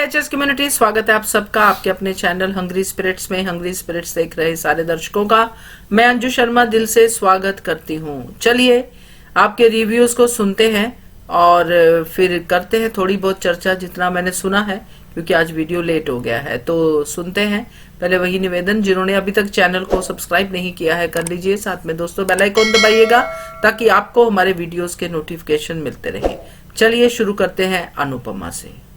HS community, स्वागत है आप सबका आपके अपने चैनल हंग्री स्पिरिट्स में। हंग्री स्पिरिट्स देख रहे सारे दर्शकों का मैं अंजू शर्मा दिल से स्वागत करती हूँ। चलिए आपके रिव्यूज को सुनते हैं और फिर करते हैं थोड़ी बहुत चर्चा, जितना मैंने सुना है, क्योंकि आज वीडियो लेट हो गया है। तो सुनते हैं। पहले वही निवेदन, जिन्होंने अभी तक चैनल को सब्सक्राइब नहीं किया है कर लीजिए, साथ में दोस्तों बेल आइकॉन दबाइएगा ताकि आपको हमारे वीडियोस के नोटिफिकेशन मिलते रहे। चलिए शुरू करते हैं अनुपमा से।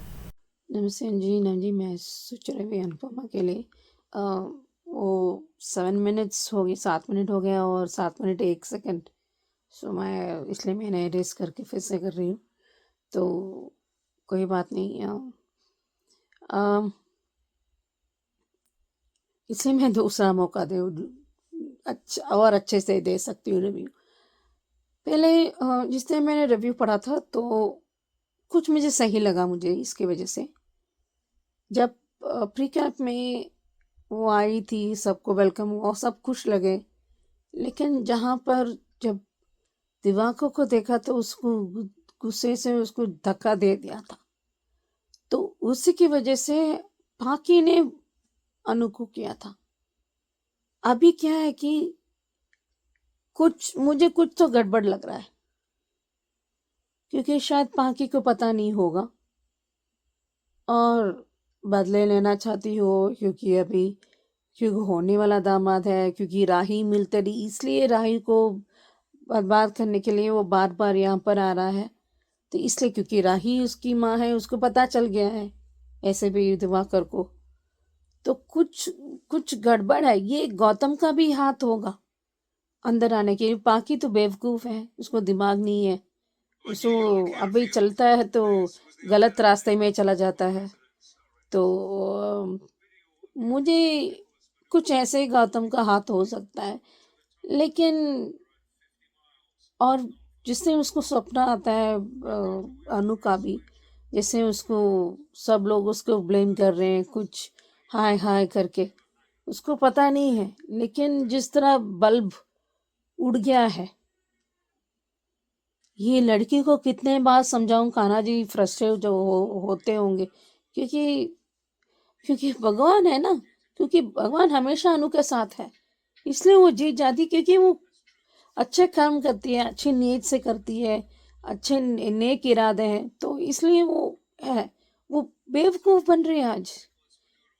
नमस्ते जी। जी मैं सोच रही हुई अनुपमा के लिए वो 7 मिनट्स हो गए, 7 मिनट हो गया और 7 मिनट 1 सेकंड। सो मैं इसलिए मैंने रेस करके फिर से कर रही हूँ, तो कोई बात नहीं। इसलिए मैं दूसरा मौका दे अच्छा और अच्छे से दे सकती हूँ रिव्यू। पहले जिस दिन मैंने रिव्यू पढ़ा था तो कुछ मुझे सही लगा, मुझे इसकी वजह से। जब प्री कैंप में वो आई थी, सबको वेलकम हुआ, सब खुश लगे, लेकिन जहाँ पर जब दिवाकर को देखा तो उसको गुस्से से उसको धक्का दे दिया था। तो उसी की वजह से बाकी ने अनु को किया था। अभी क्या है कि मुझे कुछ तो गड़बड़ लग रहा है, क्योंकि शायद पाकी को पता नहीं होगा और बदले लेना चाहती हो, क्योंकि होने वाला दामाद है, क्योंकि राही मिलते रही, इसलिए राही को बर्बाद करने के लिए वो बार बार यहाँ पर आ रहा है। तो इसलिए क्योंकि राही उसकी माँ है, उसको पता चल गया है ऐसे भी दिवाकर को, तो कुछ गड़बड़ है। ये गौतम का भी हाथ होगा अंदर आने के। पाकी तो बेवकूफ़ है, उसको दिमाग नहीं है, उसको अभी चलता है तो गलत रास्ते में चला जाता है। तो मुझे कुछ ऐसे गौतम का हाथ हो सकता है, लेकिन और जिससे उसको सपना आता है अनु का भी, जैसे उसको सब लोग उसको ब्लेम कर रहे हैं कुछ हाय हाय करके, उसको पता नहीं है। लेकिन जिस तरह बल्ब उड़ गया है, ये लड़की को कितने बार समझाऊं, कान्हा जी फ्रस्ट्रेट जो होते होंगे, क्योंकि भगवान है ना, क्योंकि भगवान हमेशा अनु के साथ है, इसलिए वो जीत जाती, क्योंकि वो अच्छे काम करती है, अच्छी नीयत से करती है, अच्छे नेक इरादे हैं, तो इसलिए वो है। वो बेवकूफ़ बन रही है आज,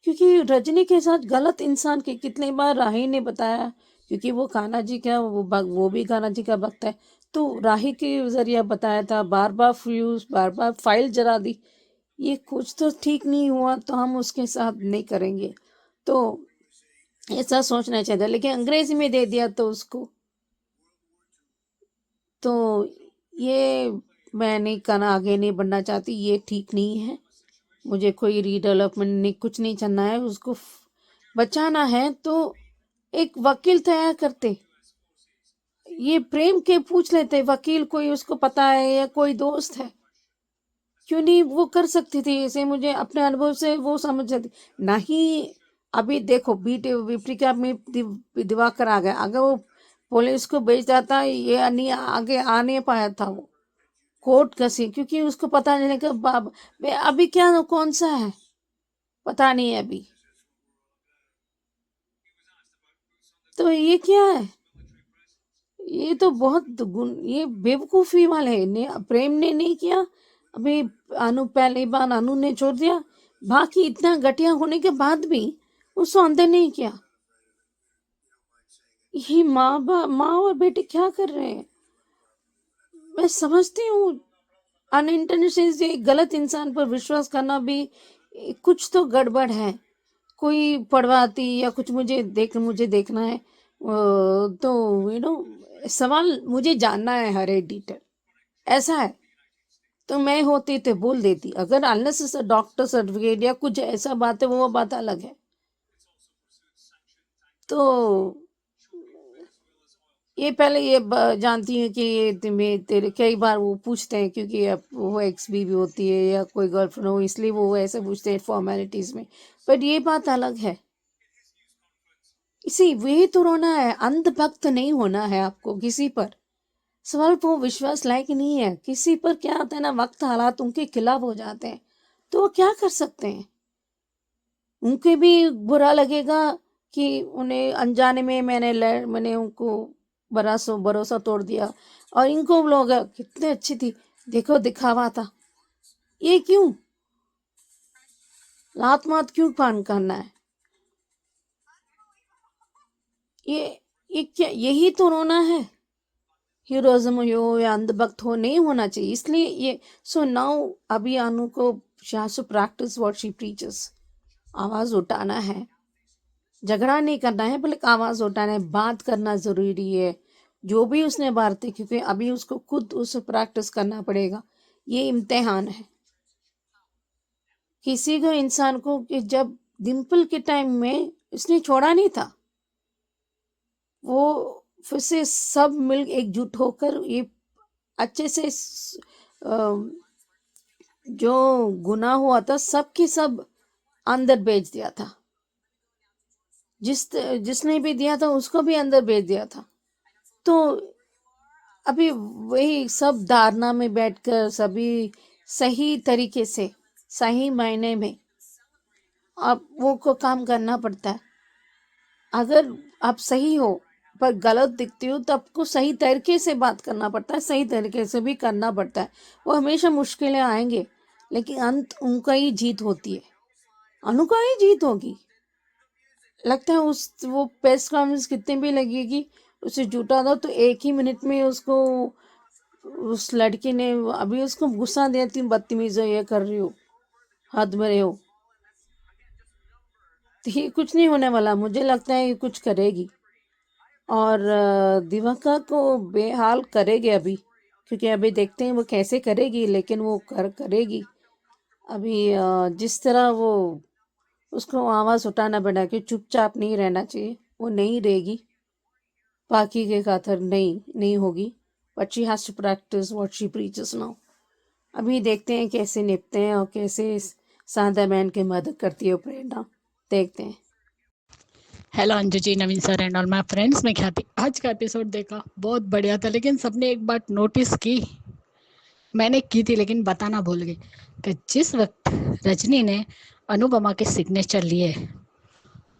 क्योंकि रजनी के साथ गलत इंसान के कितने बार राही ने बताया, क्योंकि वो कान्हा जी का वो भी कान्हा जी का भक्त है, तो राही के जरिए बताया था, बार बार फ्यूज, बार बार फाइल जला दी। ये कुछ तो ठीक नहीं हुआ तो हम उसके साथ नहीं करेंगे, तो ऐसा सोचना चाहिए था, लेकिन अंग्रेजी में दे दिया तो उसको। तो ये मैं नहीं करना, आगे नहीं बढ़ना चाहती, ये ठीक नहीं है। मुझे कोई रीडेवलपमेंट नहीं, कुछ नहीं करना है, उसको बचाना है तो एक वकील तैयार करते। ये प्रेम के पूछ लेते वकील, कोई उसको पता है या कोई दोस्त है, क्यों नहीं वो कर सकती थी ऐसे। मुझे अपने अनुभव से वो समझ जाती। नहीं, अभी देखो विप्रिका में दिवाकर आ गया, अगर वो पुलिस को भेज जाता, ये नहीं आगे आ नहीं पाया था वो कोर्ट कसी, क्योंकि उसको पता नहीं कि बाब अभी क्या कौन सा है पता नहीं है अभी। तो ये क्या है, ये तो बहुत ये बेवकूफ़ी वाले ने, प्रेम ने नहीं किया, अभी अनु पहली बार अनु ने छोड़ दिया, बाकी इतना घटिया होने के बाद भी उसको अंदर नहीं किया। ये माँ और बेटे क्या कर रहे हैं। मैं समझती हूँ अनइंटेंशनली से गलत इंसान पर विश्वास करना भी कुछ तो गड़बड़ है। कोई पढ़वाती या कुछ मुझे देखना है, तो सवाल मुझे जानना है हर एक डिटेल, ऐसा है। तो मैं होती तो बोल देती, अगर अननेसेसरी डॉक्टर सर्टिफिकेट या कुछ ऐसा बात है, वो बात अलग है। तो ये पहले ये जानती है कि ये तुम्हें तेरे कई बार वो पूछते हैं, क्योंकि अब वो एक्स बीवी होती है या कोई गर्लफ्रेंड हो, इसलिए वो ऐसे पूछते हैं फॉर्मेलिटीज में, पर ये बात अलग है। इसी वही तो रोना है, अंधभक्त नहीं होना है आपको किसी पर। सवाल वो विश्वास लायक नहीं है किसी पर। क्या होता है ना, वक्त हालात उनके खिलाफ हो जाते हैं, तो वो क्या कर सकते हैं? उनके भी बुरा लगेगा कि उन्हें अनजाने में मैंने उनको भरोसा तोड़ दिया, और इनको लोग कितने अच्छी थी, देखो दिखावा था। ये क्यों? लात मात क्यों कान करना है? ये क्या, यही तो रोना है? हीरोइज्म हो या अंधभक्त हो, नहीं होना चाहिए। इसलिए ये, सो नाउ अभी अनु को she has to practice what she preaches. आवाज उठाना है, झगड़ा नहीं करना है, बल्कि आवाज उठाना है, बात करना जरूरी है। जो भी उसने भारती, क्योंकि अभी उसको खुद उसे प्रैक्टिस करना पड़ेगा। ये इम्तिहान है किसी को, इंसान को, कि जब डिम्पल के टाइम में उसने छोड़ा नहीं था, वो फिर से सब मिल एकजुट होकर ये अच्छे से जो गुनाह हुआ था सबके सब अंदर भेज दिया था। जिसने भी दिया था उसको भी अंदर भेज दिया था। तो अभी वही सब धारणा में बैठकर सभी सही तरीके से, सही मायने में आप वो को काम करना पड़ता है। अगर आप सही हो पर गलत दिखती हो तो आपको सही तरीके से बात करना पड़ता है, सही तरीके से भी करना पड़ता है। वो हमेशा मुश्किलें आएंगे, लेकिन अंत उनका ही जीत होती है। अनु का ही जीत होगी। लगता है उस वो प्रेस कॉन्फ्रेंस कितनी भी लगेगी, उसे जुटा दो तो एक ही मिनट में उसको, उस लड़की ने अभी उसको गुस्सा दिया, तुम बदतमीज हो, ये कर रही हो, हद में रहे हो। तो ये कुछ नहीं होने वाला, मुझे लगता है ये कुछ करेगी और दिवाकर को बेहाल करेगी अभी, क्योंकि अभी देखते हैं वो कैसे करेगी, लेकिन वो करेगी अभी। जिस तरह वो उसको आवाज़ उठाना पड़ा कि चुपचाप नहीं रहना चाहिए, वो नहीं रहेगी। बाकी के खातर नहीं होगी, but she has to practice what she preaches now. अभी देखते हैं कैसे निपटते हैं और कैसे सादा बहन की मदद करती है प्रेरणा, देखते हैं। Hello Anju ji, Naveen sir and all my friends, मैं ख्याति। आज का एपिसोड देखा, बहुत बढ़िया था, लेकिन सबने एक बात नोटिस की, मैंने की थी लेकिन बताना भूल गई, कि जिस वक्त रजनी ने अनुपमा के सिग्नेचर लिए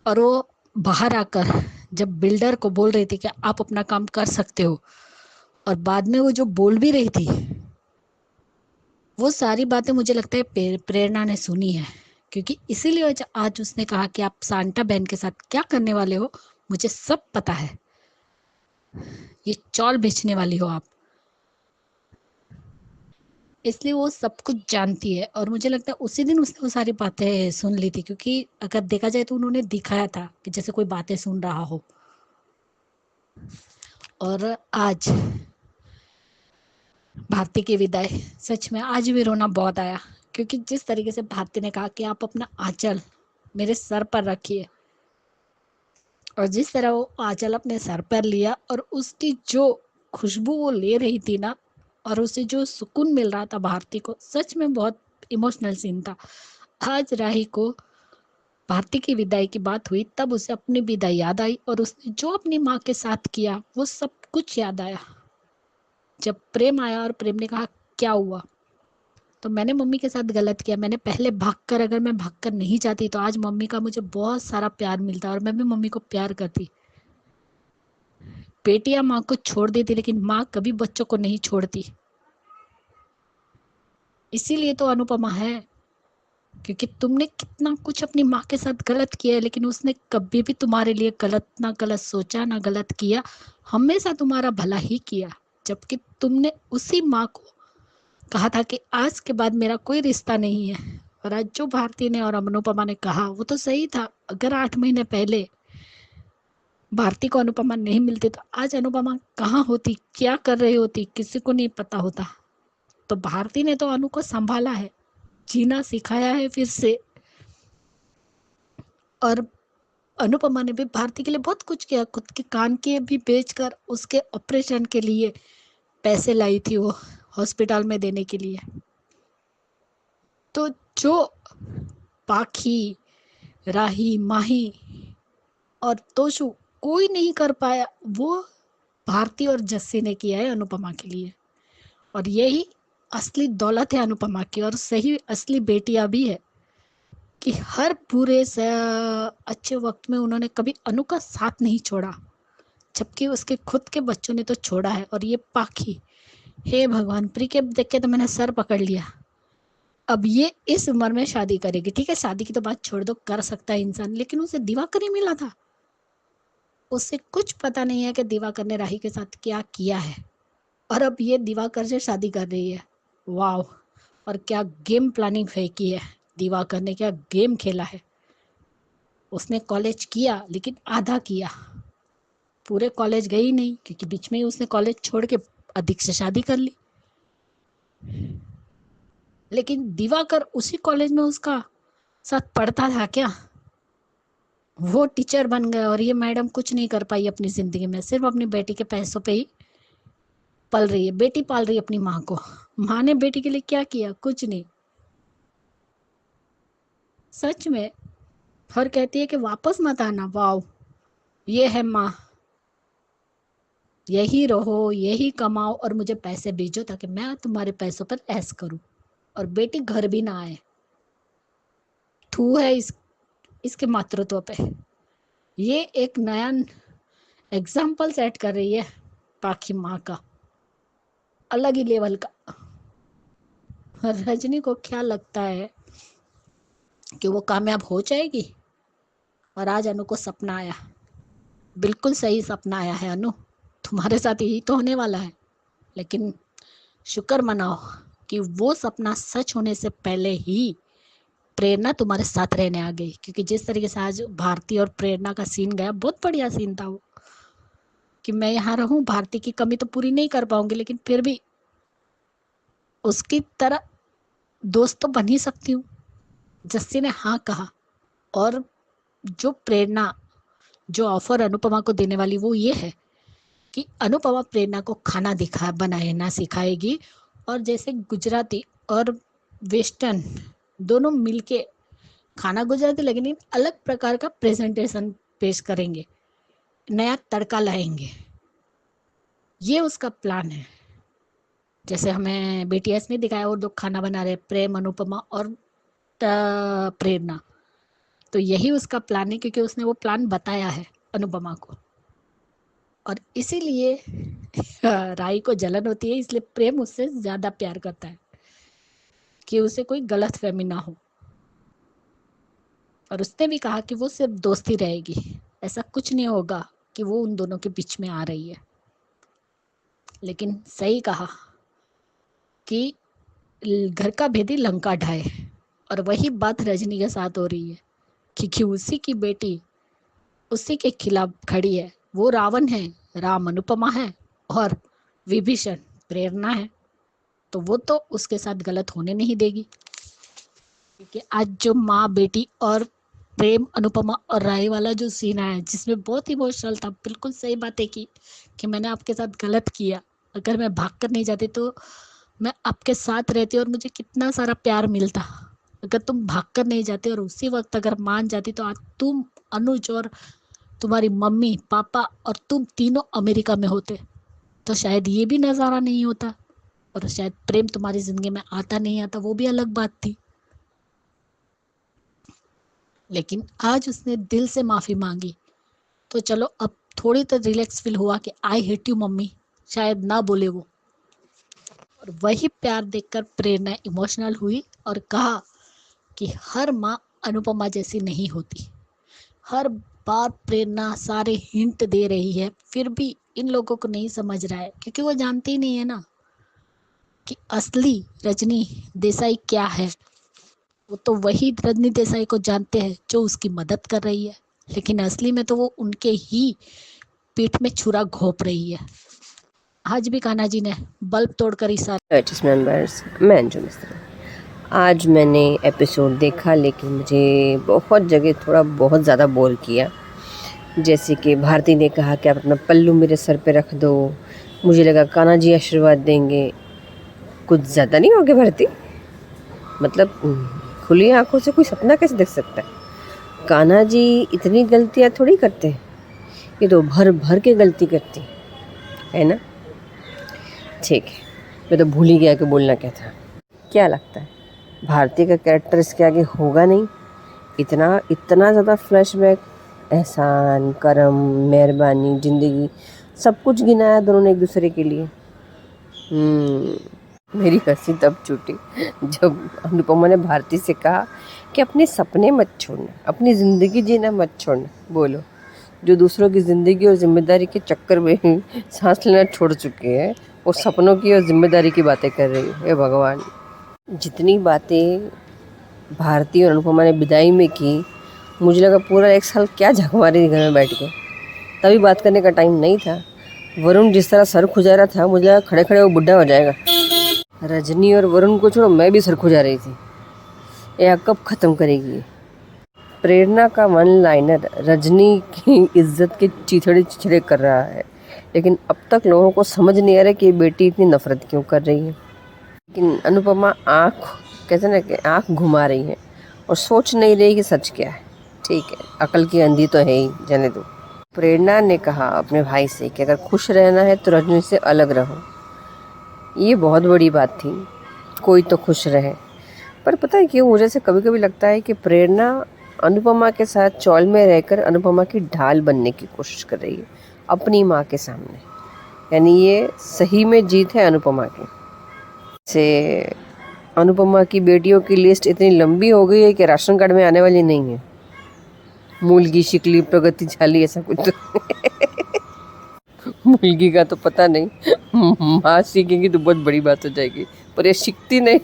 और वो बाहर आकर जब बिल्डर को बोल रही थी कि आप अपना काम कर सकते हो, और बाद में वो जो बोल भी रही थी, वो सारी बातें मुझे लगता है प्रेरणा ने सुनी है, क्योंकि इसीलिए आज उसने कहा कि आप सांता बहन के साथ क्या करने वाले हो, मुझे सब पता है, ये चौल बेचने वाली हो आप। इसलिए वो सब कुछ जानती है, और मुझे लगता है उसी दिन उसने वो सारी बातें सुन ली थी, क्योंकि अगर देखा जाए तो उन्होंने दिखाया था कि जैसे कोई बातें सुन रहा हो। और आज भारती की विदाई, सच में आज भी रोना बहुत आया, क्योंकि जिस तरीके से भारती ने कहा कि आप अपना आंचल मेरे सर पर रखिए, और जिस तरह वो आंचल अपने सर पर लिया और उसकी जो खुशबू वो ले रही थी ना, और उसे जो सुकून मिल रहा था भारती को, सच में बहुत इमोशनल सीन था। आज राही को भारती की विदाई की बात हुई, तब उसे अपनी विदाई याद आई, और उसने जो अपनी माँ के साथ किया वो सब कुछ याद आया। जब प्रेम आया और प्रेम ने कहा क्या हुआ, तो मैंने मम्मी के साथ गलत किया, मैंने पहले भागकर, अगर मैं भागकर नहीं जाती तो आज मम्मी का मुझे बहुत सारा प्यार मिलता, और मैं भी मम्मी को प्यार करती। बेटियां माँ को छोड़ देती, लेकिन माँ कभी बच्चों को नहीं छोड़ती। इसीलिए तो अनुपमा है, क्योंकि तुमने कितना कुछ अपनी माँ के साथ गलत किया है, लेकिन उसने कभी भी तुम्हारे लिए ना गलत सोचा, ना गलत किया, हमेशा तुम्हारा भला ही किया। जबकि तुमने उसी माँ को कहा था कि आज के बाद मेरा कोई रिश्ता नहीं है, और आज जो भारती ने और अनुपमा ने कहा वो तो सही था। अगर 8 महीने पहले भारती को अनुपमा नहीं मिलती तो आज अनुपमा कहाँ होती, क्या कर रही होती, किसी को नहीं पता होता। तो भारती ने तो अनु को संभाला है, जीना सिखाया है फिर से, और अनुपमा ने भी भारती के लिए बहुत कुछ किया, खुद के कान के भी बेचकर उसके ऑपरेशन के लिए पैसे लाई थी वो हॉस्पिटल में देने के लिए। तो जो पाखी, राही, माही और तोशु कोई नहीं कर पाया, वो भारती और जस्सी ने किया है अनुपमा के लिए। और यही असली दौलत है अनुपमा की, और सही असली बेटियां भी है कि हर बुरे से अच्छे वक्त में उन्होंने कभी अनु का साथ नहीं छोड़ा, जबकि उसके खुद के बच्चों ने तो छोड़ा है। और ये पाखी, हे भगवान, प्री के देख के तो मैंने सर पकड़ लिया। अब ये इस उम्र में शादी करेगी, ठीक है शादी की तो बात छोड़ दो, कर सकता है इंसान, लेकिन उसे दिवाकर ही मिला था। उसे कुछ पता नहीं है कि दिवाकर ने राही के साथ क्या किया है, और अब ये दिवाकर से शादी कर रही है। वाह, और क्या गेम प्लानिंग फेंकी है दिवाकर ने, क्या गेम खेला है। उसने कॉलेज किया लेकिन आधा किया, पूरे कॉलेज गई नहीं, क्योंकि बीच में ही उसने कॉलेज छोड़ के अधिक से शादी कर ली। लेकिन दिवाकर उसी कॉलेज में उसका साथ पढ़ता था क्या? वो टीचर बन गया, और ये मैडम कुछ नहीं कर पाई अपनी जिंदगी में, सिर्फ अपनी बेटी के पैसों पे ही पल रही है। बेटी पाल रही है अपनी माँ को, माँ ने बेटी के लिए क्या किया? कुछ नहीं। सच में। और कहती है कि वापस मत आना। वाओ, ये है माँ, यही रहो, यही कमाओ और मुझे पैसे भेजो ताकि मैं तुम्हारे पैसों पर ऐश करूं, और बेटी घर भी ना आए। थू है इसके मातृत्व पे। ये एक नया एग्जाम्पल सेट कर रही है पाखी माँ का, अलग ही लेवल का। और रजनी को क्या लगता है कि वो कामयाब हो जाएगी, और आज अनु को सपना आया। बिल्कुल सही सपना आया है अनु, तुम्हारे साथ यही तो होने वाला है। लेकिन शुक्र मनाओ कि वो सपना सच होने से पहले ही प्रेरणा तुम्हारे साथ रहने आ गई, क्योंकि जिस तरीके से आज भारती और प्रेरणा का सीन गया, बहुत बढ़िया सीन था वो। कि मैं यहाँ रहूं, भारती की कमी तो पूरी नहीं कर पाऊंगी, लेकिन फिर भी उसकी तरह दोस्त तो बन ही सकती हूँ। जस्सी ने हाँ कहा, और जो प्रेरणा, जो ऑफर अनुपमा को देने वाली वो ये है कि अनुपमा प्रेरणा को खाना बनाना सिखाएगी, और जैसे गुजराती और वेस्टर्न दोनों मिलके खाना गुजराती लेकिन अलग प्रकार का प्रेजेंटेशन पेश करेंगे, नया तड़का लाएंगे। ये उसका प्लान है। जैसे हमें BTS ने दिखाया, और दो खाना बना रहे, प्रेम, अनुपमा और प्रेरणा, तो यही उसका प्लान है, क्योंकि उसने वो प्लान बताया है अनुपमा को। और इसीलिए राई को जलन होती है, इसलिए प्रेम उससे ज्यादा प्यार करता है कि उसे कोई गलत फहमी ना हो। और उसने भी कहा कि वो सिर्फ दोस्ती रहेगी, ऐसा कुछ नहीं होगा कि वो उन दोनों के बीच में आ रही है। लेकिन सही कहा कि घर का भेदी लंका ढाए, और वही बात रजनी के साथ हो रही है, क्योंकि उसी की बेटी उसी के खिलाफ खड़ी है। वो रावण है, राम अनुपमा है, और विभीषण प्रेरणा है। तो वो तो उसके साथ गलत होने नहीं देगी, क्योंकि आज जो माँ बेटी और प्रेम, अनुपमा और राय वाला जो सीन आया, जिसमें बहुत इमोशनल था, बिल्कुल सही बात है कि मैंने आपके साथ गलत किया, अगर मैं भाग कर नहीं जाती तो मैं आपके साथ रहती और मुझे कितना सारा प्यार मिलता। अगर तुम भाग कर नहीं जाते और उसी वक्त अगर मान जाती, तो आज तुम, अनुज और तुम्हारी मम्मी, पापा और तुम तीनों अमेरिका में होते, तो शायद ये भी नज़ारा नहीं होता, और शायद प्रेम तुम्हारी जिंदगी में आता नहीं आता, वो भी अलग बात थी। लेकिन आज उसने दिल से माफ़ी मांगी, तो चलो अब थोड़ी तो रिलैक्स फील हुआ कि आई हेट यू मम्मी, शायद ना बोले वो। और वही प्यार देखकर प्रेरणा इमोशनल हुई और कहा कि हर माँ अनुपमा जैसी नहीं होती। हर बार प्रेरणा सारे हिंट दे रही है, फिर भी इन लोगों को नहीं समझ रहा है, क्योंकि वो जानते ही नहीं है ना कि असली रजनी देसाई क्या है। वो तो वही रजनी देसाई को जानते हैं जो उसकी मदद कर रही है, लेकिन असली में तो वो उनके ही पीठ में छुरा घोंप रही है। आज भी कान्हा जी ने बल्ब तोड़कर इशारा। आर्टिस्ट मेंबर्स, मैं अंजू मिश्रा। आज मैंने एपिसोड देखा, लेकिन मुझे बहुत जगह थोड़ा बहुत ज़्यादा बोर किया। जैसे कि भारती ने कहा कि आप अपना पल्लू मेरे सर पे रख दो, मुझे लगा कान्हा जी आशीर्वाद देंगे। कुछ ज़्यादा नहीं हो गया भारती? मतलब खुली आंखों से कोई सपना कैसे देख सकता है? कान्हा जी इतनी गलतियाँ थोड़ी करते हैं, ये तो भर भर के गलती करती है ना। ठीक है, मैं तो भूल ही गया कि बोलना क्या था। क्या लगता है भारती का कैरेक्टर इसके आगे होगा नहीं? इतना इतना ज़्यादा फ्लैशबैक, एहसान, करम, मेहरबानी, ज़िंदगी, सब कुछ गिनाया दोनों ने एक दूसरे के लिए। मेरी हंसी तब छूटी जब अनुपमा ने भारती से कहा कि अपने सपने मत छोड़ना, अपनी ज़िंदगी जीना मत छोड़ना। बोलो, जो दूसरों की ज़िंदगी और ज़िम्मेदारी के चक्कर में ही सांस लेना छोड़ चुके हैं, वो सपनों की और ज़िम्मेदारी की बातें कर रही है। हे भगवान, जितनी बातें भारती और अनुपमा ने विदाई में की, मुझे लगा पूरा 1 साल क्या झक मारी घर में बैठ के। तभी बात करने का टाइम नहीं था। वरुण जिस तरह सर खुजा रहा था, मुझे लगा खड़े खड़े वो बुढ़ा हो जाएगा। रजनी और वरुण को छोड़ो, मैं भी सर खुजा रही थी, यह कब ख़त्म करेगी। प्रेरणा का वन लाइनर रजनी की इज्जत के चिथड़े चिथड़े कर रहा है, लेकिन अब तक लोगों को समझ नहीं आ रहा कि ये बेटी इतनी नफरत क्यों कर रही है। लेकिन अनुपमा कहते ना कि आँख घुमा रही है और सोच नहीं रही कि सच क्या है। ठीक है, अकल की अंधी तो है ही, जाने दो। प्रेरणा ने कहा अपने भाई से कि अगर खुश रहना है तो रजनी से अलग रहो। ये बहुत बड़ी बात थी, कोई तो खुश रहे। पर पता है क्यों, मुझे से कभी कभी लगता है कि प्रेरणा अनुपमा के साथ चौल में रहकर अनुपमा की ढाल बनने की कोशिश कर रही है अपनी माँ के सामने। यानी ये सही में जीत है अनुपमा की। से अनुपमा की बेटियों की लिस्ट इतनी लंबी हो गई है कि राशन कार्ड में आने वाली नहीं है। मूलगी, शिकली, प्रगति, झाली, ऐसा कुछ तो मूलगी का तो पता नहीं, माँ सीखेंगी तो बहुत बड़ी बात हो जाएगी, पर ये सीखती नहीं।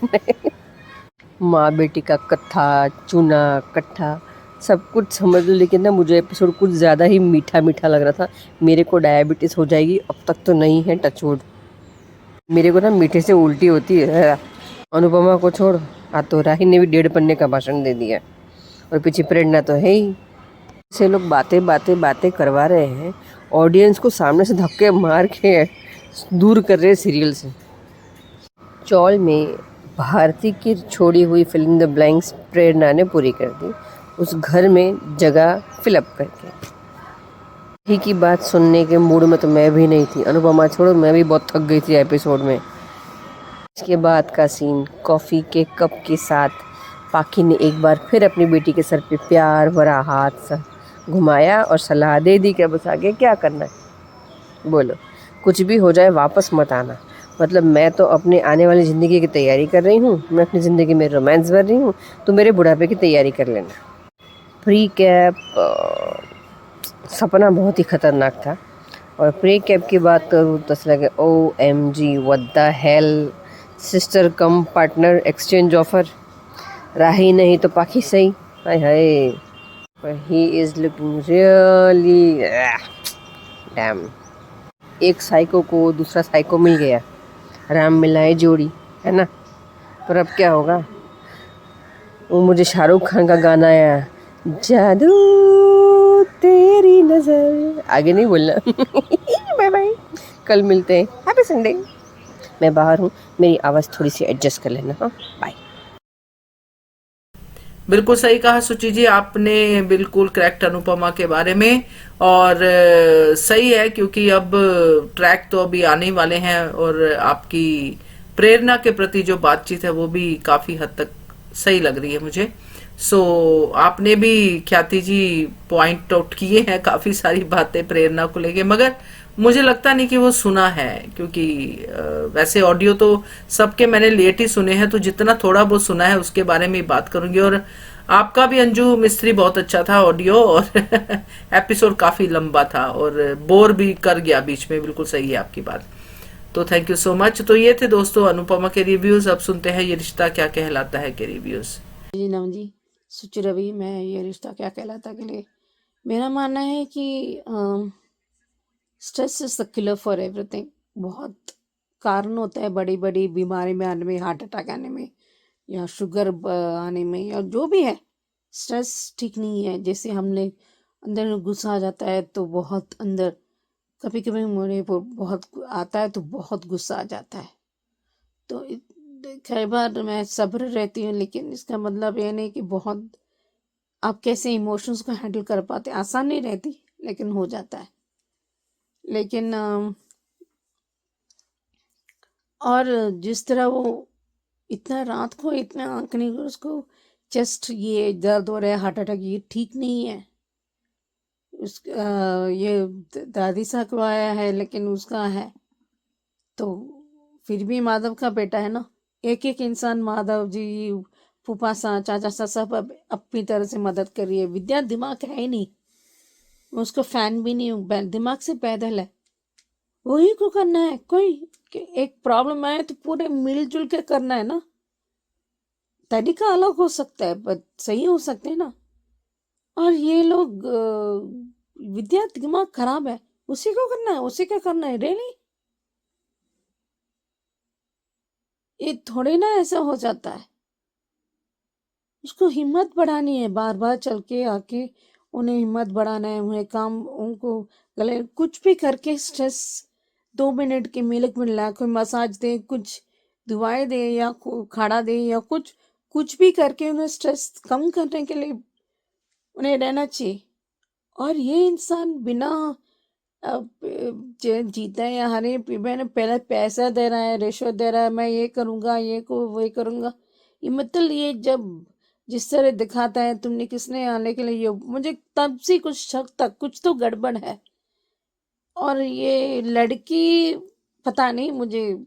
माँ बेटी का कत्था, चूना, कट्ठा, सब कुछ समझ लो, लेकिन ना मुझे एपिसोड कुछ ज़्यादा ही मीठा मीठा लग रहा था। मेरे को डायबिटीज़ हो जाएगी, अब तक तो नहीं है, टचवुड। मेरे को ना मीठे से उल्टी होती है। अनुपमा को छोड़, तो राही ने भी 1.5 पन्ने का भाषण दे दिया, और पीछे प्रेरणा तो है ही। से लोग बातें बातें बातें करवा रहे हैं, ऑडियंस को सामने से धक्के मार के दूर कर रहे हैं सीरियल से। चौल में भारती की छोड़ी हुई फिल्म द ब्लैंक्स प्रेरणा ने पूरी कर दी, उस घर में जगह फिलअप करके। ही की बात सुनने के मूड में तो मैं भी नहीं थी। अनुपमा छोड़ो, मैं भी बहुत थक गई थी एपिसोड में। इसके बाद का सीन, कॉफ़ी के कप के साथ पाखी ने एक बार फिर अपनी बेटी के सर पे प्यार भरा हाथ घुमाया और सलाह दे दी कि बस आगे क्या करना है। बोलो, कुछ भी हो जाए वापस मत आना। मतलब मैं तो अपने आने वाली ज़िंदगी की तैयारी कर रही हूँ, मैं अपनी ज़िंदगी में रोमांस भर रही हूँ, तो मेरे बुढ़ापे की तैयारी कर लेना। प्री कैप सपना बहुत ही ख़तरनाक था, और प्री कैप की बात करूँ तो लगे OMG, what the hell, sister cum partner exchange offer. Rahi नहीं तो पाखी सही, हाय हाय, पर he is looking really damn. एक साइको को दूसरा साइको मिल गया, राम मिलाए जोड़ी, है ना। पर अब क्या होगा। वो मुझे शाहरुख खान का गाना आया, जादू तेरी नज़र, आगे नहीं बोलना। बाय बाय, कल मिलते हैं, हैप्पी संडे। मैं बाहर हूँ, मेरी आवाज़ थोड़ी सी एडजस्ट कर लेना। हाँ, बाय। बिल्कुल सही कहा सुचि जी आपने, बिल्कुल करेक्ट अनुपमा के बारे में। और सही है, क्योंकि अब ट्रैक तो अभी आने वाले हैं, और आपकी प्रेरणा के प्रति जो बातचीत है वो भी काफी हद तक सही लग रही है मुझे। आपने भी ख्याति जी पॉइंट आउट किए हैं काफी सारी बातें प्रेरणा को लेके, मगर मुझे लगता नहीं कि वो सुना है, क्योंकि वैसे ऑडियो तो सबके मैंने लेट ही सुने हैं, तो जितना थोड़ा बहुत सुना है उसके बारे में बात करूंगी। और आपका भी अंजू मिस्त्री बहुत अच्छा था ऑडियो, और एपिसोड काफी लंबा था और बोर भी कर गया बीच में, बिल्कुल सही है आपकी बात। तो थैंक यू सो मच। तो ये थे दोस्तों अनुपमा के रिव्यूज। अब सुनते हैं ये रिश्ता क्या कहलाता है के रिव्यूज। जी नमन जी, सुचि रवि, मैं ये रिश्ता क्या कहलाता के लिए मेरा मानना है कि stress is the killer for everything. बहुत कारण होता है बड़ी बड़ी बीमारी में आने में, हार्ट अटैक आने में, या शुगर आने में, या जो भी है। स्ट्रेस ठीक नहीं है। जैसे हमने अंदर में गुस्सा आ जाता है तो बहुत अंदर, कभी कभी मुझे बहुत आता है तो बहुत गुस्सा आ जाता है। तो कई बार मैं सब्र रहती हूँ, लेकिन इसका मतलब ये नहीं कि बहुत आप कैसे इमोशंस को हैंडल कर पाते। आसान नहीं रहती, लेकिन हो जाता है। लेकिन और जिस तरह वो इतना रात को इतना आँख नहीं, उसको चेस्ट ये दर्द हो रहा है, हार्ट अटैक, ये ठीक नहीं है। ये दादी सा को आया है लेकिन उसका है, तो फिर भी माधव का बेटा है ना। एक एक इंसान, माधव जी, फूफा सा, चाचा सा, सब अपनी तरह से मदद कर रही है। विद्या दिमाग है ही नहीं, उसको फैन भी नहीं हूँ, दिमाग से पैदल है। वही को करना है, कोई एक प्रॉब्लम आए तो पूरे मिलजुल के करना है ना। तरीका अलग हो सकता है पर सही हो सकते हैं ना। और ये लोग विद्या दिमाग खराब है, उसी को करना है, उसी का करना है। रियली ये थोड़े ना ऐसा हो जाता है। उसको हिम्मत बढ़ानी है, बार बार चल के आके उन्हें हिम्मत बढ़ाना है, उन्हें काम, उनको गले कुछ भी करके स्ट्रेस 2 मिनट के मिलक मिलना, कोई मसाज दे, कुछ दवाएं दे या खाना दे या कुछ कुछ भी करके उन्हें स्ट्रेस कम करने के लिए उन्हें रहना चाहिए। और ये इंसान बिना जीता है या हारे मैंने पहले पैसा दे रहा है, रिश्वत दे रहा है, मैं ये करूँगा, ये को वही करूँगा। ये मतलब ये जब जिस तरह दिखाता है, तुमने किसने आने के लिए, ये मुझे तब से कुछ शक तक कुछ तो गड़बड़ है। और ये लड़की पता नहीं, मुझे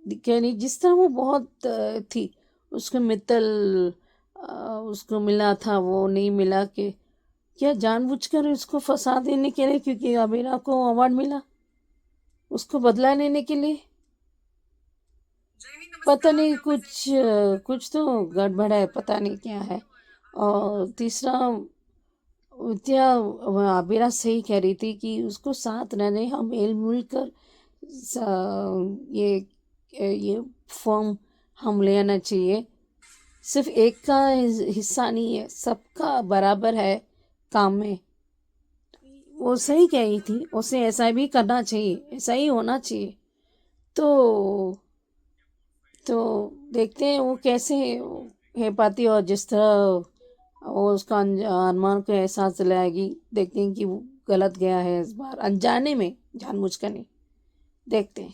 दिखे नहीं, जिस तरह वो बहुत थी, उसको मित्तल उसको मिला था, वो नहीं मिला के क्या जानबूझकर उसको फंसा देने के लिए, क्योंकि अमीरा को अवार्ड मिला, उसको बदला लेने के लिए। पता नहीं कुछ तो गड़बड़ है, पता नहीं क्या है। और तीसरा, विद्या अबीरा सही कह रही थी कि उसको साथ रहने, हम मिल मिल कर ये फॉर्म हम ले आना चाहिए। सिर्फ एक का हिस्सा नहीं है, सबका बराबर है काम में। वो सही कह रही थी, उसे ऐसा भी करना चाहिए, ऐसा ही होना चाहिए। तो देखते हैं वो कैसे है पाती, और जिस तरह वो उसका अरमान को एहसास दिलाएगी, देखते हैं कि वो गलत गया है इस बार, अनजाने में, जानबूझकर नहीं। देखते हैं।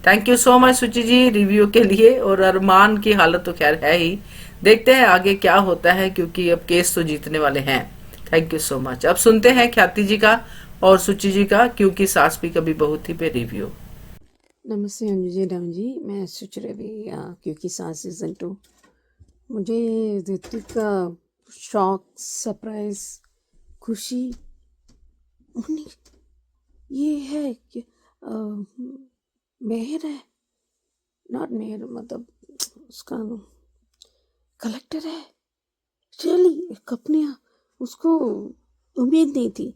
थैंक यू सो मच सुचि जी रिव्यू के लिए। और अरमान की हालत तो खैर है ही, देखते हैं आगे क्या होता है, क्योंकि अब केस तो जीतने वाले हैं। Thank you so much. अब सुनते हैं ख्याति जी का और सुचि जी का क्योंकि सास भी कभी बहू थी पे रिव्यू। नमस्ते अंजू जी, राम जी, मैं सुचि क्योंकि सास सीजन 2, मुझे ऋतिक का शॉक, सरप्राइज, खुशी, ये है कि मेहर है, नॉट मेहर, मतलब उसका कलेक्टर है। रियली अपने उसको उम्मीद नहीं थी,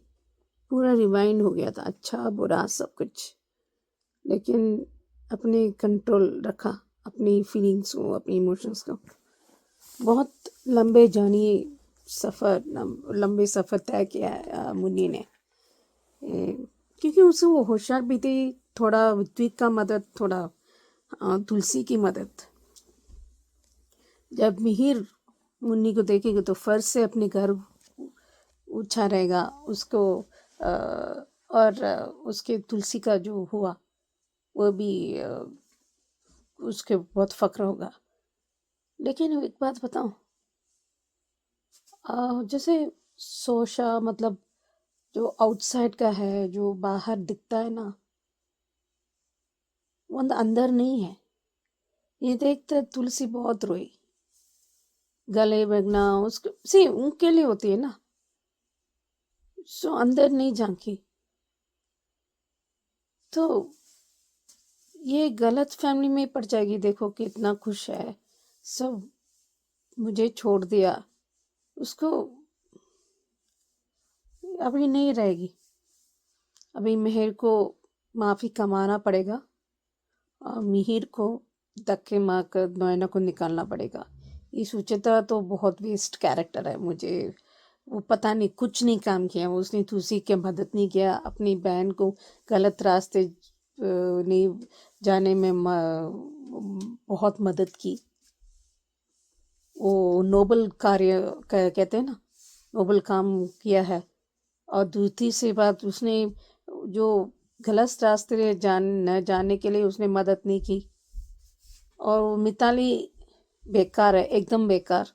पूरा रिवाइंड हो गया था, अच्छा बुरा सब कुछ, लेकिन अपने कंट्रोल रखा, अपनी फीलिंग्स को, अपनी इमोशंस को। बहुत लंबे सफ़र तय किया है मुन्नी ने, क्योंकि उसे वो होशियार भी थी, थोड़ा ऋत्विक का मदद, थोड़ा तुलसी की मदद। जब मिहिर मुन्नी को देखेगी तो फर्ज से अपने घर ऊंचा रहेगा उसको, और उसके तुलसी का जो हुआ वो भी उसके बहुत फक्र होगा। लेकिन एक बात बताऊं, जैसे सोशा, मतलब जो आउटसाइड का है, जो बाहर दिखता है ना, वो अंदर नहीं है। ये देखते तुलसी बहुत रोई, गले लगना उसको सी उनके लिए होती है ना, सो अंदर नहीं झांकी। तो ये गलत फैमिली में पड़ जाएगी। देखो कितना खुश है, सब मुझे छोड़ दिया, उसको अभी नहीं रहेगी। अभी मिहिर को माफ़ी कमाना पड़ेगा और मिहिर को धक्के मारकर नोएना को निकालना पड़ेगा। ये सुचित्रा तो बहुत वेस्ट कैरेक्टर है। मुझे वो पता नहीं, कुछ नहीं काम किया उसने, तुलसी की मदद नहीं किया, अपनी बहन को गलत रास्ते नहीं जाने में बहुत मदद की। वो नोबल कार्य कहते हैं ना, नोबल काम किया है। और दूसरी सी बात, उसने जो गलत रास्ते न जाने के लिए उसने मदद नहीं की। और वो मिताली बेकार है, एकदम बेकार।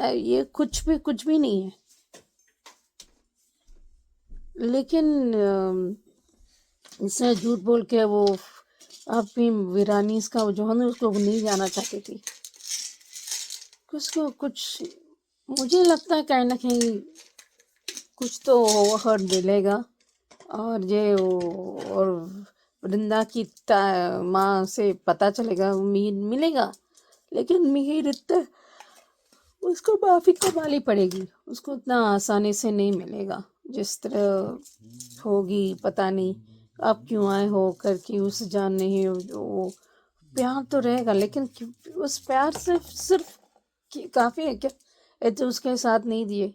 ये कुछ भी नहीं है। लेकिन इसने झूठ बोल के वो अपनी वीरानीस का जो है ना उसको नहीं जाना चाहती थी। उसको कुछ, मुझे लगता है कहीं ना कहीं कुछ तो ओवरहर्ड मिलेगा। और और वृंदा की माँ से पता चलेगा, मिलेगा। लेकिन मिहिर इतना, उसको माफ़ी कमानी पड़ेगी। उसको उतना आसानी से नहीं मिलेगा। जिस तरह होगी पता नहीं आप क्यों आए हो करके उस जान नहीं हो, वो प्यार तो रहेगा लेकिन उस प्यार से सिर्फ काफ़ी है क्या? ये तो उसके साथ नहीं दिए।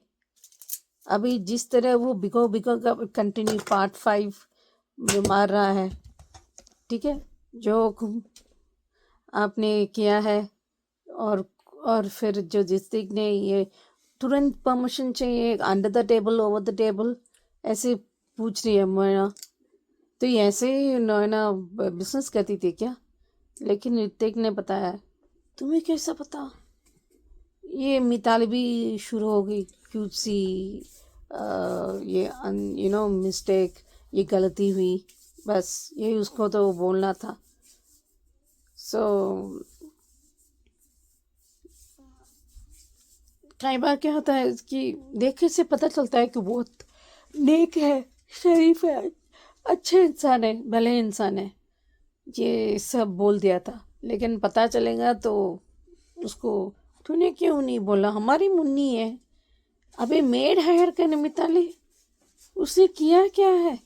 अभी जिस तरह वो बिको बिको का कंटिन्यू पार्ट 5 मार रहा है, ठीक है, जो आपने किया है। और फिर जो जिस्तिक ने ये तुरंत परमिशन चाहिए, under the table, over the table, ऐसे पूछ रही है मोयना। तो ये ऐसे ही नोयना बिजनेस करती थी क्या? लेकिन ऋतिक ने बताया। तुम्हें कैसा पता? ये मिताली भी शुरू हो गई क्यूट सी, ये मिस्टेक, ये गलती हुई, बस यही उसको तो बोलना था। सो कई बार क्या होता है कि देखने से पता चलता है कि बहुत नेक है, शरीफ है, अच्छे इंसान है, भले इंसान है, ये सब बोल दिया था। लेकिन पता चलेगा तो उसको, तूने क्यों नहीं बोला, हमारी मुन्नी है। अबे मेड हायर करने मिताली, उसने किया क्या है?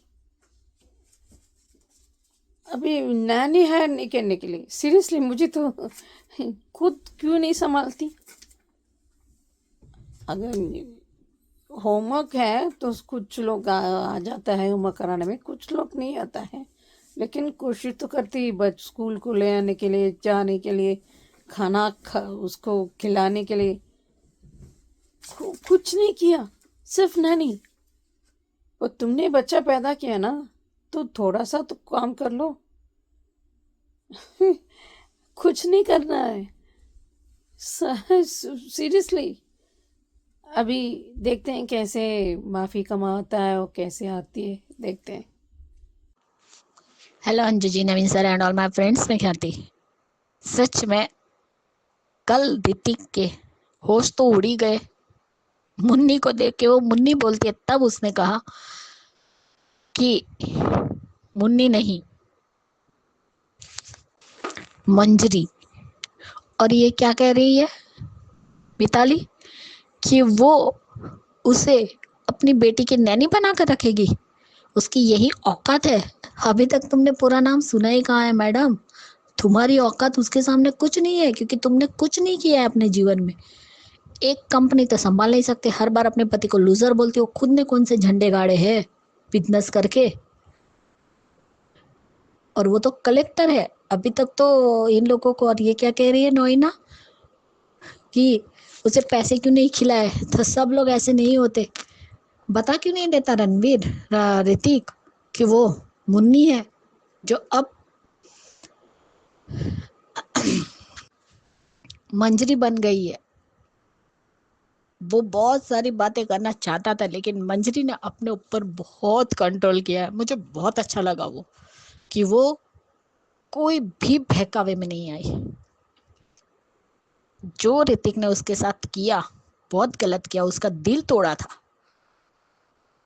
अभी नैनी हायर नहीं करने के लिए सीरियसली मुझे तो खुद क्यों नहीं संभालती? अगर होमवर्क है तो कुछ लोग आ जाता है होमवर्क कराने में, कुछ लोग नहीं आता है। लेकिन कोशिश तो करती बच स्कूल को ले आने के लिए, जाने के लिए, उसको खिलाने के लिए। कुछ नहीं किया, सिर्फ नैनी। और तुमने बच्चा पैदा किया ना, तो थोड़ा सा तो काम कर लो। कुछ नहीं करना है सीरियसली। अभी देखते हैं कैसे माफ़ी कमाता है और कैसे आती है, देखते हैं। Hello Anju ji, Naveen sir and all my friends, मैं ख्याति। सच में कल ऋतिक के होश तो उड़ ही गए। मुन्नी को देख के वो मुन्नी बोलती है, तब उसने कहा कि मुन्नी नहीं, मंजरी। और ये क्या कह रही है मिताली कि वो उसे अपनी बेटी की नैनी बनाकर रखेगी। उसकी यही औकात है। अभी तक तुमने पूरा नाम सुना ही कहाँ है मैडम? तुम्हारी औकात उसके सामने कुछ नहीं है, क्योंकि तुमने कुछ नहीं किया है अपने जीवन में। एक कंपनी तो संभाल नहीं सकते, हर बार अपने पति को लूजर बोलती हो। खुद ने कौन से झंडे गाड़े हैं बिजनेस करके, और वो तो कलेक्टर है अभी तक तो इन लोगों को। और ये क्या कह रही है नोइना कि उसे पैसे क्यों नहीं खिलाए? तो सब लोग ऐसे नहीं होते। बता क्यों नहीं देता रणवीर ऋतिक कि वो मुन्नी है जो अब मंजरी बन गई है। वो बहुत सारी बातें करना चाहता था, लेकिन मंजरी ने अपने ऊपर बहुत कंट्रोल किया है। मुझे बहुत अच्छा लगा वो कि वो कोई भी बहकावे में नहीं आई। जो ऋतिक ने उसके साथ किया बहुत गलत किया, उसका दिल तोड़ा था।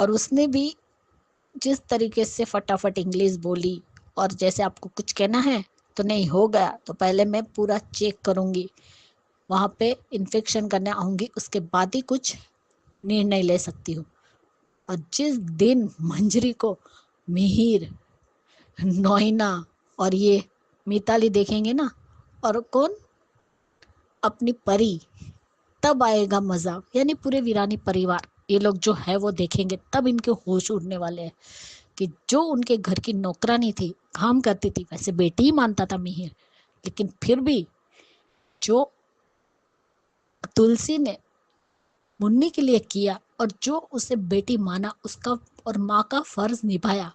और उसने भी जिस तरीके से फटाफट इंग्लिश बोली, और जैसे आपको कुछ कहना है तो नहीं हो गया तो पहले मैं पूरा चेक करूंगी, वहाँ पे इन्फेक्शन करने आऊंगी, उसके बाद ही कुछ निर्णय ले सकती हूँ। और जिस दिन मंजरी को मिहिर, नोइना और ये मिताली देखेंगे ना, और कौन, अपनी परी, तब आएगा मजा। यानी पूरे वीरानी परिवार, ये लोग जो है वो देखेंगे, तब इनके होश उड़ने वाले हैं कि जो उनके घर की नौकरानी थी, काम करती थी, वैसे बेटी ही मानता था मिहिर, लेकिन फिर भी जो तुलसी ने मुन्नी के लिए किया और जो उसे बेटी माना, उसका और माँ का फर्ज निभाया,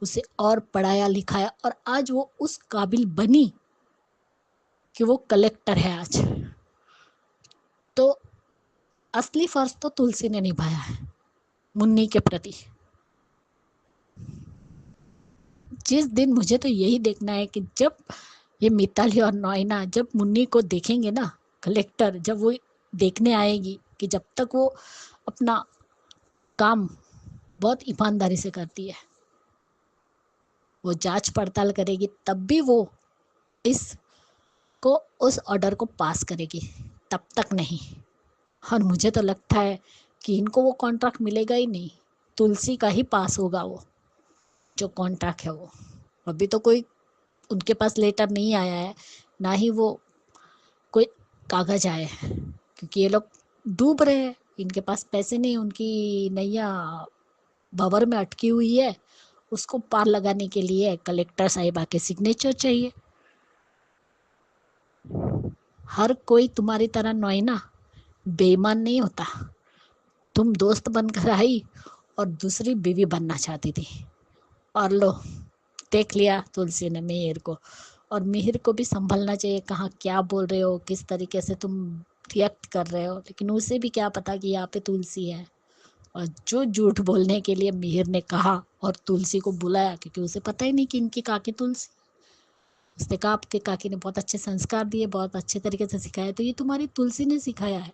उसे और पढ़ाया लिखाया और आज वो उस काबिल बनी कि वो कलेक्टर है आज। तो असली फर्ज तो तुलसी ने निभाया है मुन्नी के प्रति। जिस दिन मुझे तो यही देखना है कि जब ये मिताली और नॉयना जब मुन्नी को देखेंगे ना, कलेक्टर जब वो देखने आएगी कि जब तक वो अपना काम बहुत ईमानदारी से करती है, वो जांच पड़ताल करेगी, तब भी वो इसको उस ऑर्डर को पास करेगी, तब तक नहीं। और मुझे तो लगता है कि इनको वो कॉन्ट्रैक्ट मिलेगा ही नहीं, तुलसी का ही पास होगा वो जो कॉन्ट्रैक्ट है वो। अभी तो कोई उनके पास लेटर नहीं आया है, ना ही वो कोई कागज आए हैं, क्योंकि ये लोग डूब रहे हैं, इनके पास पैसे नहीं, उनकी नैया भंवर में अटकी हुई है। उसको पार लगाने के लिए कलेक्टर साहिबा के सिग्नेचर चाहिए। हर कोई तुम्हारी तरह नॉयना बेईमान नहीं होता। तुम दोस्त बनकर आई और दूसरी बीवी बनना चाहती थी, और लो देख लिया तुलसी ने मिहिर को। और मिहिर को भी संभलना चाहिए, कहाँ क्या बोल रहे हो, किस तरीके से तुम रिएक्ट कर रहे हो। लेकिन उसे भी क्या पता कि यहाँ पे तुलसी है, और जो झूठ बोलने के लिए मिहिर ने कहा और तुलसी को बुलाया, क्योंकि उसे पता ही नहीं कि इनकी काकी तुलसी। उसने कहा आपके काकी ने बहुत अच्छे संस्कार दिए, बहुत अच्छे तरीके से सिखाया, तो ये तुम्हारी तुलसी ने सिखाया है।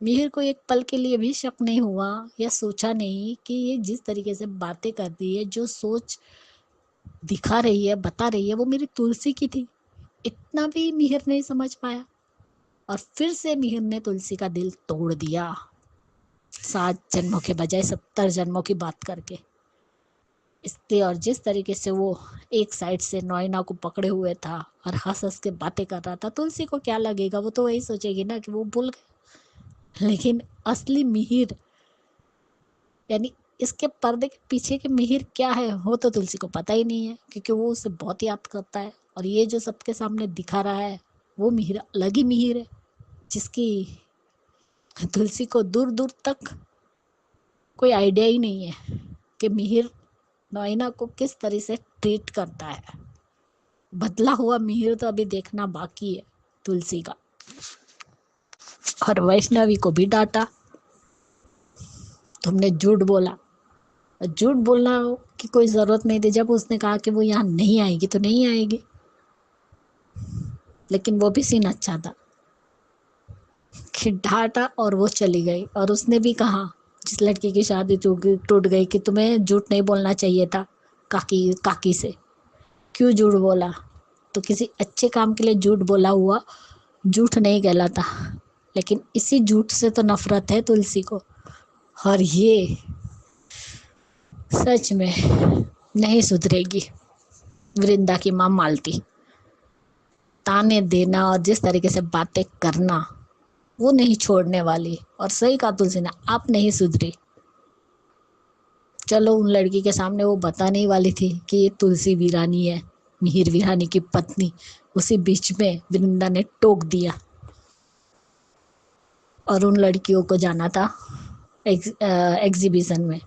मिहिर को एक पल के लिए भी शक नहीं हुआ या सोचा नहीं कि ये जिस तरीके से बातें कर रही है, जो सोच दिखा रही है, बता रही है, वो मेरी तुलसी की थी। इतना भी मिहिर नहीं समझ पाया, और फिर से मिहिर ने तुलसी का दिल तोड़ दिया, 7 जन्मों के बजाय 70 जन्मों की बात करके। इसलिए और जिस तरीके से वो एक साइड से नॉयना को पकड़े हुए था और हंस हंस के बातें कर रहा था, तुलसी को क्या लगेगा, वो तो वही सोचेगी ना कि वो भूल गए। लेकिन असली मिहिर, यानी इसके पर्दे के पीछे के मिहिर क्या है, वो तो तुलसी को पता ही नहीं है, क्योंकि वो उसे बहुत याद करता है। और ये जो सबके सामने दिखा रहा है, वो मिहिर अलग ही मिहिर है, जिसकी तुलसी को दूर दूर तक कोई आइडिया ही नहीं है कि मिहिर नॉयना को किस तरह से ट्रीट करता है। बदला हुआ मिहिर तो अभी देखना बाकी है तुलसी का। और वैष्णवी को भी डांटा, तुमने झूठ बोला। झूठ बोलना की कोई जरूरत नहीं थी, जब उसने कहा कि वो यहाँ नहीं आएगी तो नहीं आएगी। लेकिन वो भी सीन अच्छा था कि डांटा और वो चली गई। और उसने भी कहा, जिस लड़की की शादी टूट गई, कि तुम्हें झूठ नहीं बोलना चाहिए था काकी से, क्यों झूठ बोला। तो किसी अच्छे काम के लिए झूठ बोला हुआ झूठ नहीं कहलाता, लेकिन इसी झूठ से तो नफरत है तुलसी को। और ये सच में नहीं सुधरेगी वृंदा की माँ मालती। ताने देना और जिस तरीके से बातें करना, वो नहीं छोड़ने वाली। और सही कहा तुलसी ने, आप नहीं सुधरी। चलो उन लड़की के सामने वो बताने वाली थी कि ये तुलसी वीरानी है, मिहिर वीरानी की पत्नी। उसी बीच में वृंदा ने टोक दिया। और उन लड़कियों को जाना था एग्जीबिशन में,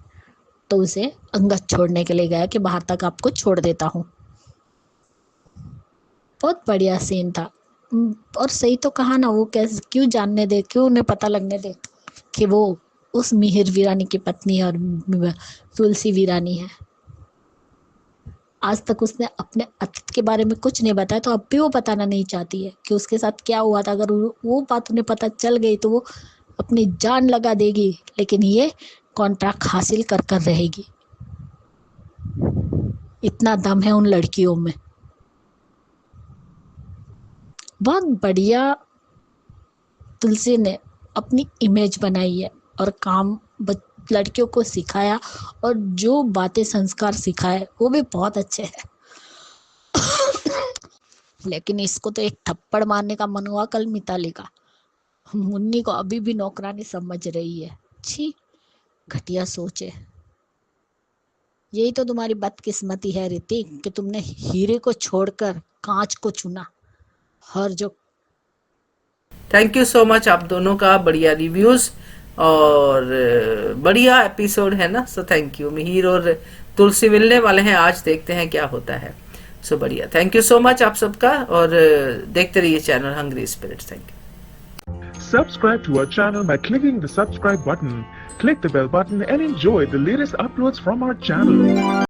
तो उसे अंगद छोड़ने के लिए गया कि बाहर तक आपको छोड़ देता हूँ। बहुत बढ़िया सीन था। और सही तो कहा ना, वो कैसे, क्यों जानने दे, क्यों उन्हें पता लगने दे कि वो उस मिहिर वीरानी की पत्नी है और तुलसी वीरानी है। आज तक उसने अपने अतीत के बारे में कुछ नहीं बताया, तो अब भी वो बताना नहीं चाहती है कि उसके साथ क्या हुआ था। अगर वो बात उन्हें पता चल गई तो वो अपनी जान लगा देगी, लेकिन ये कॉन्ट्रैक्ट हासिल कर कर रहेगी। इतना दम है उन लड़कियों में। बहुत बढ़िया तुलसी ने अपनी इमेज बनाई है और काम लड़कियों को सिखाया, और जो बातें संस्कार सिखाए वो भी बहुत अच्छे हैं। लेकिन इसको तो एक थप्पड़ मारने का मन हुआ कल मिताली का। मुन्नी को अभी भी नौकरानी समझ रही है। छी, घटिया सोच है। यही तो तुम्हारी बदकिस्मती है ऋतिक, कि तुमने हीरे को छोड़कर कांच को चुना। हर जो थैंक यू सो मच आप दोनों का, बढ़िया रिव्यूज और बढ़िया एपिसोड है ना, सो थैंक यू। मिहिर और तुलसी मिलने वाले हैं आज, देखते हैं क्या होता है। सो बढ़िया, थैंक यू सो मच आप सबका, और देखते रहिए channel hungry spirits. Thank you. Subscribe to our channel by clicking the subscribe button. Click the bell button and enjoy the latest uploads from our channel.